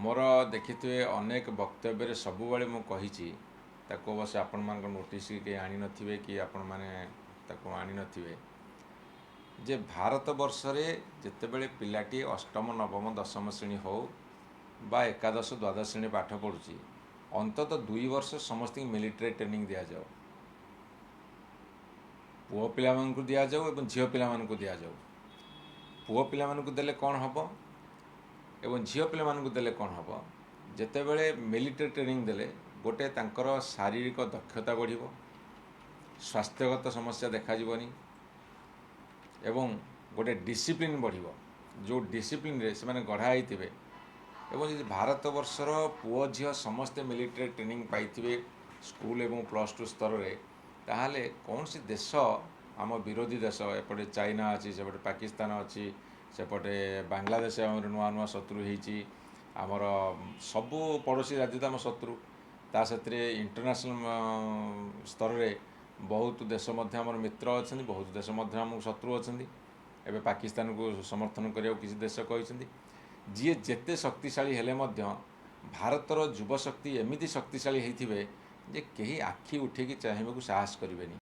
मोर देखिए अनेक वक्तव्य सब मु कही अवश्य आपण मान नोटिस के आनी नथिबे कि आपण माने ताको आनी नथिबे जे भारत वर्ष रे जेतेबेले पिलाटी अष्टम नवम दशम श्रेणी हो बा एकादश द्वादश श्रेणी पाठ पढ़ुची अंतत 2 वर्ष समस्त मिलिट्री ट्रेनिंग दि जाओ पुओ पिला मानकु दिया जाओ एवं झियो पिला मानकु दिया जाओ पुओ पिला मानकु देले कोन हबो एवं झियो पिला मानकु देले कोन हबो जेतेबेले मिलिट्री ट्रेनिंग देले गोटे तांकर शारीरिक दक्षता बढ़िबो स्वास्थ्यगत समस्या देखा जीवनी एवं गोटे डिसिप्लिन बढ़िबो जो डिसिप्लिन रे से माने गढ़ा होइतिबे एवं भारत वर्षर पुओ झियो समस्ते मिलिट्री ट्रेनिंग पाइथिबे स्कूल एवं +2 स्तर रे ताहाले कौन सी देश आम विरोधी देश एपटे चाइना अच्छी सेपटे पाकिस्तान अच्छी सेपटे बांग्लादेश आम नुआ नुआ शत्रु होती आमर सबू पड़ोसी राज्य तो आम शत्रु ता साथे इंटरनेशनल स्तर रे बहुत देश आमर मित्र अच्छा बहुत देश आम शत्रु अच्छा एवं पाकिस्तान को समर्थन करने किसी देश कहते जी जेते शक्तिशाली हेले मध्य भारतर युवशक्ति एमती शक्तिशाली होते जे कहीं आखि उठेकी चाहिए साहस करेंगे।